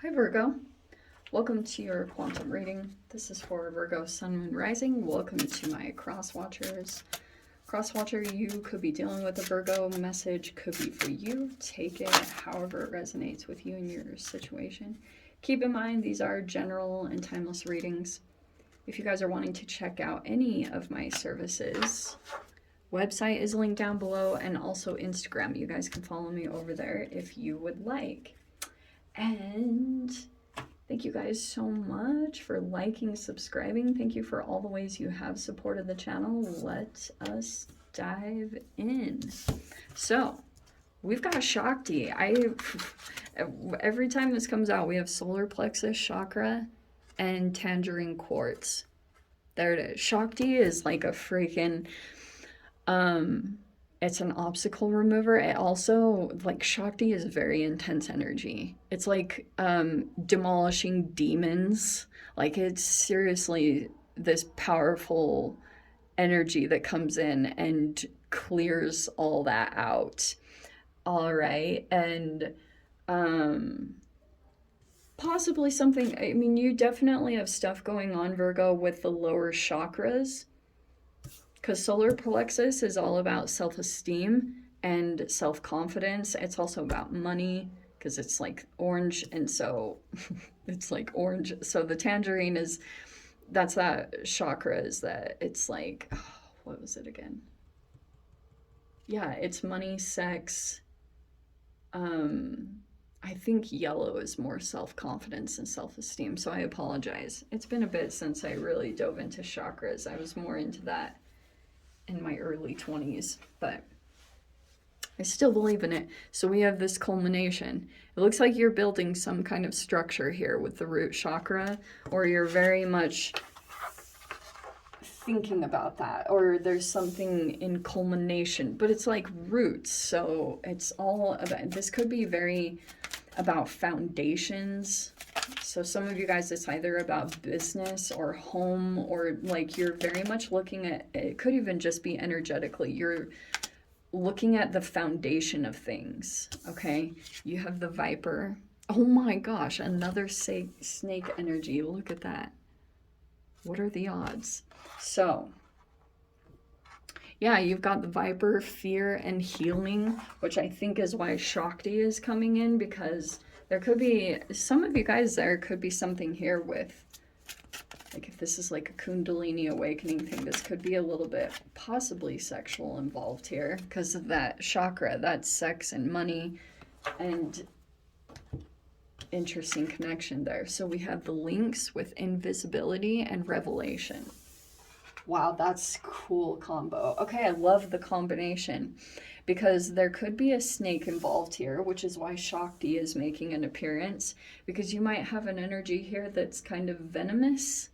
Hi Virgo, welcome to your quantum reading. This is for Virgo Sun, Moon, Rising. Welcome to my cross watchers. Cross watcher, you could be dealing with a Virgo message, could be for you. Take it however it resonates with you and your situation. Keep in mind these are general and timeless readings. If you guys are wanting to check out any of my services, website is linked down below, and also Instagram. You guys can follow me over there if you would like. And thank you guys so much for liking, subscribing. Thank you for all the ways you have supported the channel. Let us dive in. So, we've got Shakti. Every time this comes out, we have solar plexus chakra and tangerine quartz. There it is. Shakti is like a freaking it's an obstacle remover. It also, like, Shakti is very intense energy. It's like demolishing demons. Like, it's seriously this powerful energy that comes in and clears all that out. All right. And possibly something, I mean, you definitely have stuff going on, Virgo, with the lower chakras. Because solar plexus is all about self-esteem and self-confidence. It's also about money because it's like orange, and so it's like orange. So the tangerine is, that's that chakra, is that it's like, oh, what was it again? Yeah, it's money, sex. I think yellow is more self-confidence and self-esteem. So I apologize. It's been a bit since I really dove into chakras. I was more into that in my early 20s, but I still believe in it. So we have this culmination. It looks like you're building some kind of structure here with the root chakra, or you're very much thinking about that, or there's something in culmination, but it's like roots. So it's all about, this could be very about foundations. So some of you guys, it's either about business or home, or like you're very much looking at, it could even just be energetically, you're looking at the foundation of things, okay? You have the Viper. Oh my gosh, another snake energy. Look at that. What are the odds? So, yeah, you've got the Viper, fear and healing, which I think is why Shakti is coming in, because there could be, some of you guys, there could be something here with, like, if this is like a Kundalini awakening thing, this could be a little bit possibly sexual involved here because of that chakra, that's sex and money and interesting connection there. So we have the links with invisibility and revelation. Wow, that's cool combo. Okay, I love the combination because there could be a snake involved here, which is why Shakti is making an appearance, because you might have an energy here that's kind of venomous.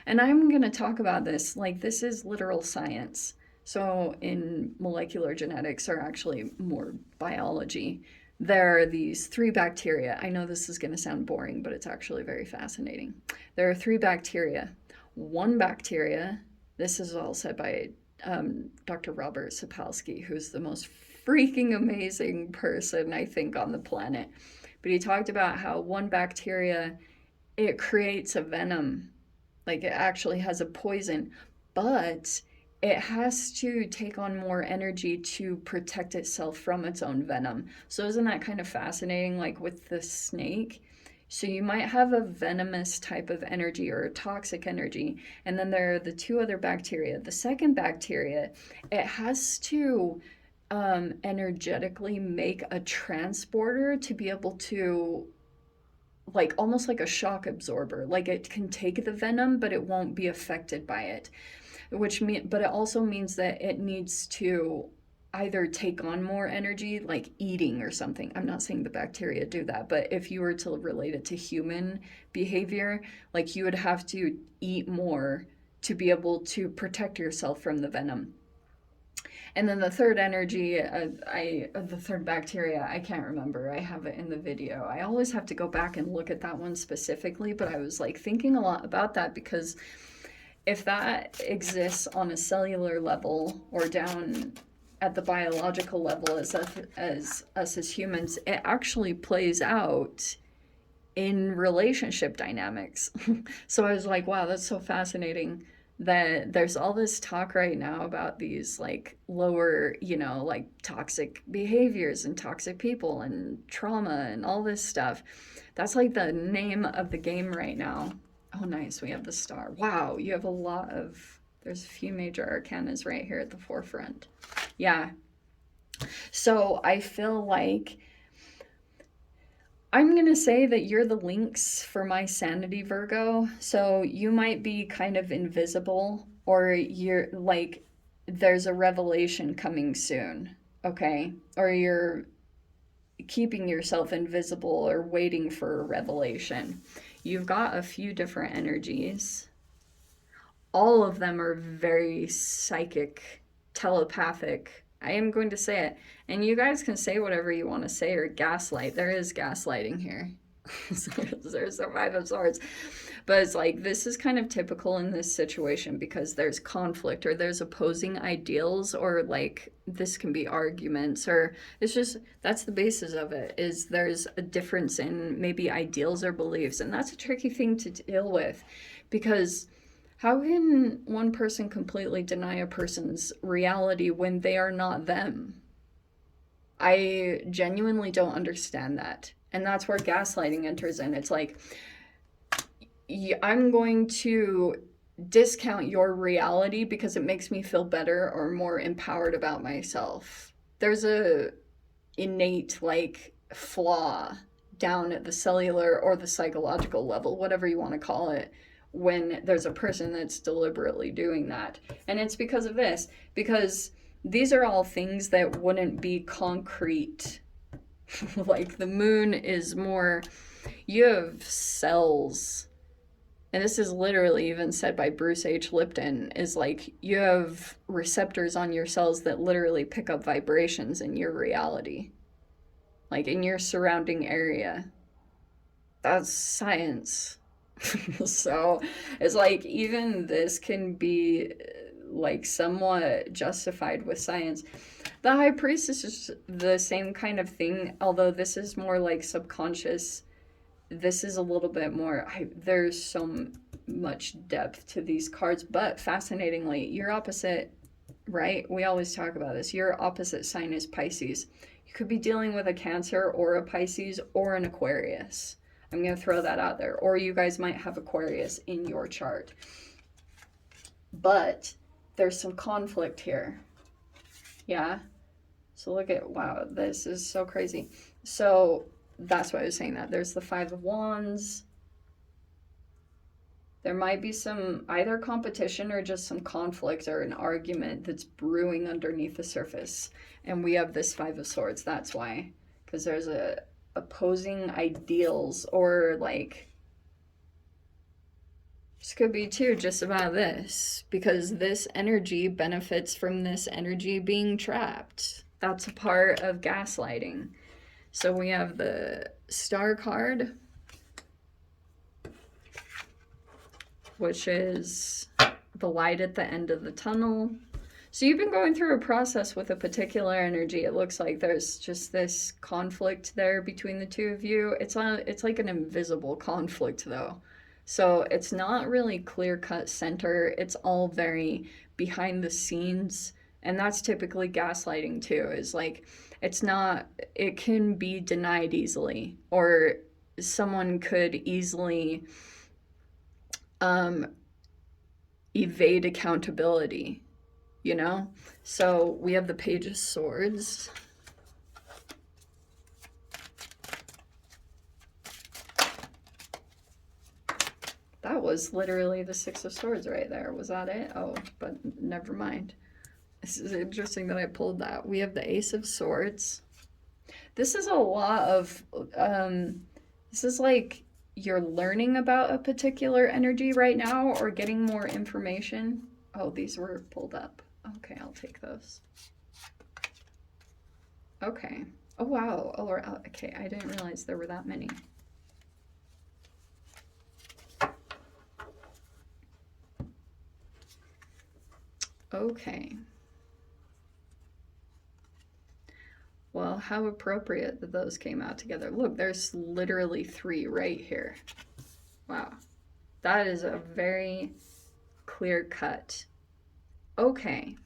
And I'm going to talk about this, like, this is literal science. So in molecular genetics, or actually more biology, there are these 3 bacteria. I know this is going to sound boring, but it's actually very fascinating. There are 3 bacteria. One bacteria, this is all said by Dr. Robert Sapolsky, who's the most freaking amazing person, I think, on the planet. But he talked about how one bacteria, it creates a venom. Like, it actually has a poison, but it has to take on more energy to protect itself from its own venom. So isn't that kind of fascinating, like with the snake? So you might have a venomous type of energy or a toxic energy, and then there are the 2 other bacteria. The second bacteria, it has to energetically make a transporter to be able to, like, almost like a shock absorber. Like, it can take the venom, but it won't be affected by it. But it also means that it needs to either take on more energy, like eating or something. I'm not saying the bacteria do that, but if you were to relate it to human behavior, like, you would have to eat more to be able to protect yourself from the venom. And then the third energy, the third bacteria, I can't remember. I have it in the video. I always have to go back and look at that one specifically, but I was like thinking a lot about that, because if that exists on a cellular level or down at the biological level as us as humans, it actually plays out in relationship dynamics. So I was like, wow, that's so fascinating that there's all this talk right now about these like lower, you know, like toxic behaviors and toxic people and trauma and all this stuff. That's like the name of the game right now. Oh, nice. We have the star. Wow, you have a lot of, there's a few major arcanas right here at the forefront. Yeah. So I feel like I'm going to say that you're the links for my sanity, Virgo. So you might be kind of invisible, or you're like, there's a revelation coming soon, okay? Or you're keeping yourself invisible or waiting for a revelation. You've got a few different energies. All of them are very psychic, telepathic. I am going to say it. And you guys can say whatever you want to say or gaslight. There is gaslighting here. There's a Five of Swords. But it's like, this is kind of typical in this situation because there's conflict or there's opposing ideals, or like this can be arguments, or it's just, that's the basis of it, is there's a difference in maybe ideals or beliefs. And that's a tricky thing to deal with, because how can one person completely deny a person's reality when they are not them? I genuinely don't understand that. And that's where gaslighting enters in. It's like, I'm going to discount your reality because it makes me feel better or more empowered about myself. There's a innate like flaw down at the cellular or the psychological level, whatever you want to call it, when there's a person that's deliberately doing that. And it's because of this, because these are all things that wouldn't be concrete. Like the moon is more, you have cells, and this is literally even said by Bruce H. Lipton, is like you have receptors on your cells that literally pick up vibrations in your reality, like in your surrounding area. That's science. So it's like even this can be like somewhat justified with science. The High Priestess is the same kind of thing, although this is more like subconscious. This is a little bit more, there's so much depth to these cards, but fascinatingly, your opposite, right? We always talk about this. Your opposite sign is Pisces. You could be dealing with a Cancer or a Pisces or an Aquarius. I'm going to throw that out there. Or you guys might have Aquarius in your chart. But there's some conflict here. Yeah? So look at, wow, this is so crazy. So that's why I was saying that. There's the Five of Wands. There might be some either competition or just some conflict or an argument that's brewing underneath the surface. And we have this Five of Swords. That's why. Because there's a opposing ideals, or like this could be too just about this, because this energy benefits from this energy being trapped. That's a part of gaslighting. So we have the Star card, which is the light at the end of the tunnel. So you've been going through a process with a particular energy. It looks like there's just this conflict there between the two of you. It's like an invisible conflict though. So it's not really clear-cut center. It's all very behind the scenes. And that's typically gaslighting too, is like, it's not, it can be denied easily, or someone could easily evade accountability. You know? So we have the Page of Swords. That was literally the Six of Swords right there. Was that it? Oh, but never mind. This is interesting that I pulled that. We have the Ace of Swords. This is a lot of, this is like you're learning about a particular energy right now or getting more information. Oh, these were pulled up. Okay, I'll take those. Okay. Oh, wow. Oh, okay. I didn't realize there were that many. Okay. Well, how appropriate that those came out together. Look, there's literally 3 right here. Wow. That is a very clear cut. Okay.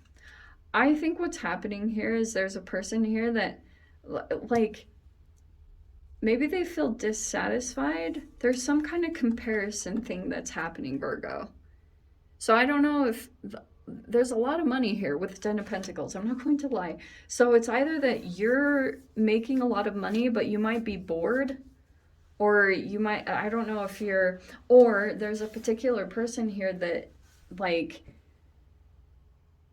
I think what's happening here is there's a person here that, like, maybe they feel dissatisfied. There's some kind of comparison thing that's happening, Virgo. So I don't know if there's a lot of money here with 10 of Pentacles. I'm not going to lie. So it's either that you're making a lot of money, but you might be bored, or you might, I don't know if you're, or there's a particular person here that, like,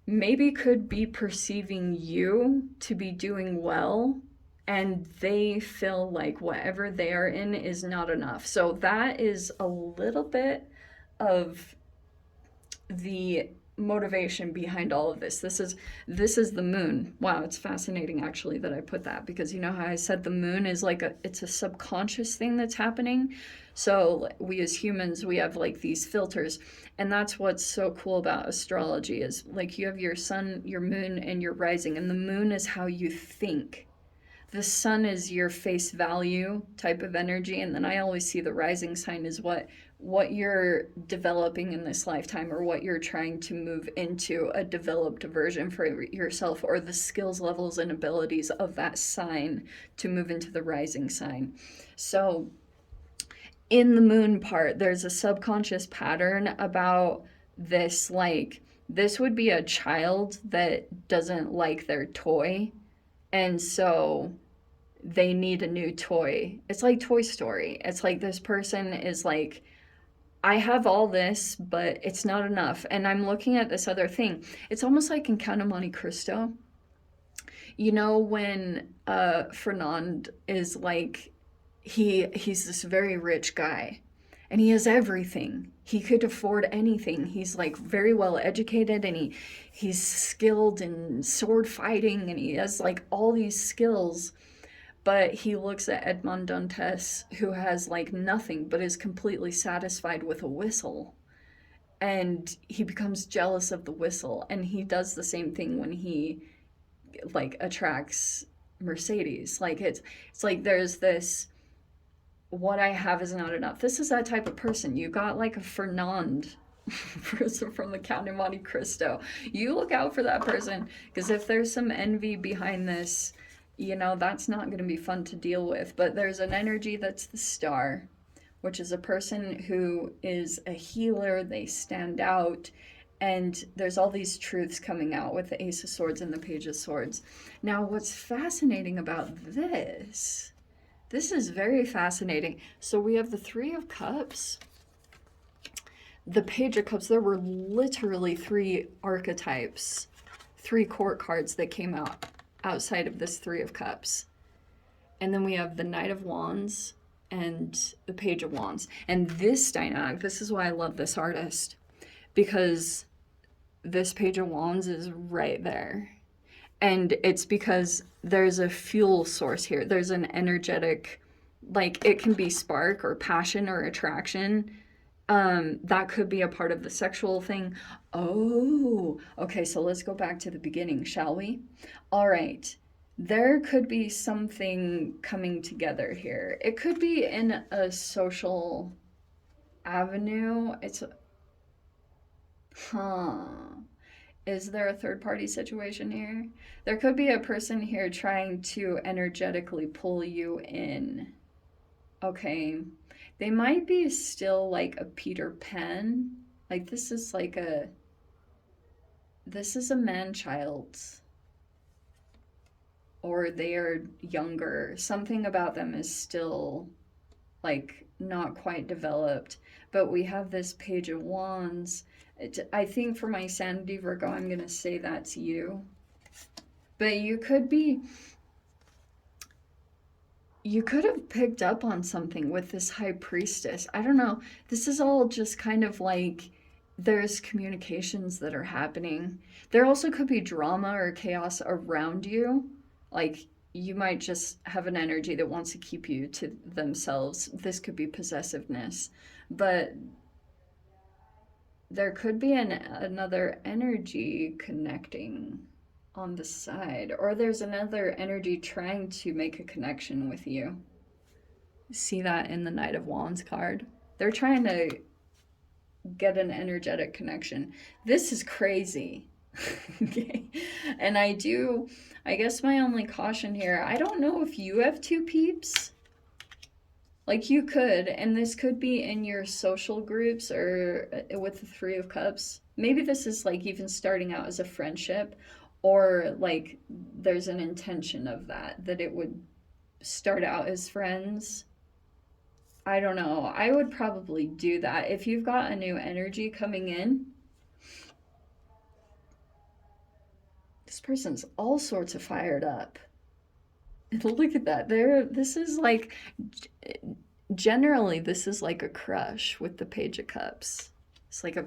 maybe could be perceiving you to be doing well, and they feel like whatever they are in is not enough. So that is a little bit of the motivation behind all of this. This is the moon. Wow, it's fascinating actually that I put that, because you know how I said the moon is like it's a subconscious thing that's happening. So we as humans, we have like these filters, and that's what's so cool about astrology is like you have your sun, your moon, and your rising, and the moon is how you think. The sun is your face value type of energy, and then I always see the rising sign is what you're developing in this lifetime, or what you're trying to move into a developed version for yourself, or the skills levels and abilities of that sign to move into the rising sign. So in the moon part, there's a subconscious pattern about this, like this would be a child that doesn't like their toy, and so they need a new toy. It's like Toy Story. It's like this person is like, I have all this, but it's not enough. And I'm looking at this other thing. It's almost like in Count of Monte Cristo. You know, when Fernand is like, he's this very rich guy, and he has everything. He could afford anything. He's like very well educated, and he's skilled in sword fighting, and he has like all these skills. But he looks at Edmond Dantes, who has like nothing but is completely satisfied with a whistle, and he becomes jealous of the whistle. And he does the same thing when he like attracts Mercedes. Like it's like there's this, what I have is not enough. This is that type of person. You got like a Fernand person from the Count of Monte Cristo. You look out for that person, because if there's some envy behind this, you know, that's not going to be fun to deal with. But there's an energy that's the Star, which is a person who is a healer. They stand out, and there's all these truths coming out with the Ace of Swords and the Page of Swords. Now, what's fascinating about this is very fascinating. So we have the Three of Cups, the Page of Cups. There were literally 3 archetypes, 3 court cards that came out outside of this Three of Cups. And then we have the Knight of Wands and the Page of Wands. And this dynamic, this is why I love this artist, because this Page of Wands is right there. And it's because there's a fuel source here. There's an energetic, like it can be spark or passion or attraction. That could be a part of the sexual thing. Oh, okay, so let's go back to the beginning, shall we? All right. There could be something coming together here. It could be in a social avenue. Is there a third party situation here? There could be a person here trying to energetically pull you in. Okay. They might be still like a Peter Pan. Like this is a man-child. Or they are younger. Something about them is still like not quite developed. But we have this Page of Wands. I think for my sanity, Virgo, I'm going to say that's you. But you could have picked up on something with this High Priestess. I don't know. This is all just kind of like there's communications that are happening. There also could be drama or chaos around you. Like you might just have an energy that wants to keep you to themselves. This could be possessiveness. But there could be another energy connecting on the side, or there's another energy trying to make a connection with you. See that in the Knight of Wands card? They're trying to get an energetic connection. This is crazy. Okay. And I guess my only caution here, I don't know if you have two peeps. Like you could, and this could be in your social groups or with the Three of Cups. Maybe this is like even starting out as a friendship, or like there's an intention of that it would start out as friends. I don't know. I would probably do that. If you've got a new energy coming in, this person's all sorts of fired up. Look at that. This is like, generally, this is like a crush with the Page of Cups. It's like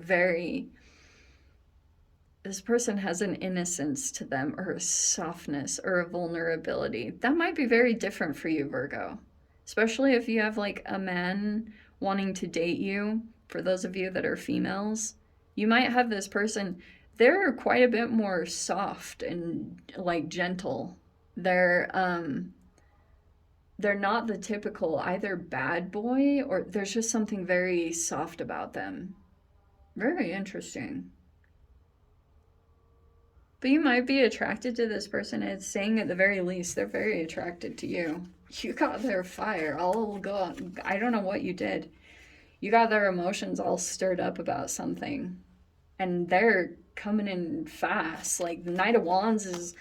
this person has an innocence to them, or a softness, or a vulnerability. That might be very different for you, Virgo. Especially if you have like a man wanting to date you. For those of you that are females, you might have this person, they're quite a bit more soft and like gentle. They're not the typical either bad boy, or there's just something very soft about them. Very interesting. But you might be attracted to this person. It's saying at the very least they're very attracted to you. You got their fire all going. I don't know what you did. You got their emotions all stirred up about something. And they're coming in fast. Like the Knight of Wands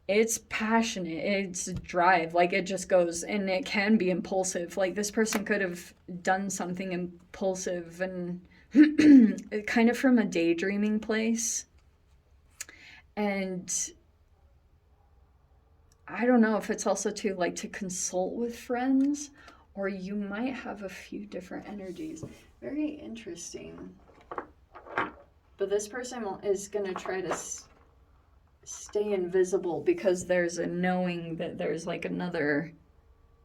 it's passionate, it's drive, like it just goes, and it can be impulsive. Like this person could have done something impulsive and kind of from a daydreaming place. And I don't know if it's also to like to consult with friends, or you might have a few different energies. Very interesting. But this person is going to try to stay invisible because there's a knowing that there's like another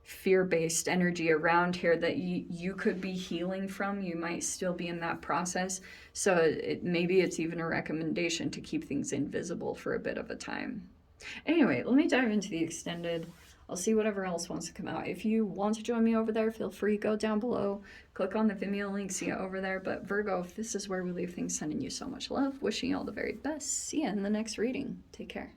fear-based energy around here that you could be healing from. You might still be in that process. So maybe it's even a recommendation to keep things invisible for a bit of a time. Anyway, let me dive into the extended. I'll see whatever else wants to come out. If you want to join me over there, feel free, go down below, click on the Vimeo link, see it over there. But Virgo, this is where we leave things. Sending you so much love, wishing you all the very best. See you in the next reading. Take care.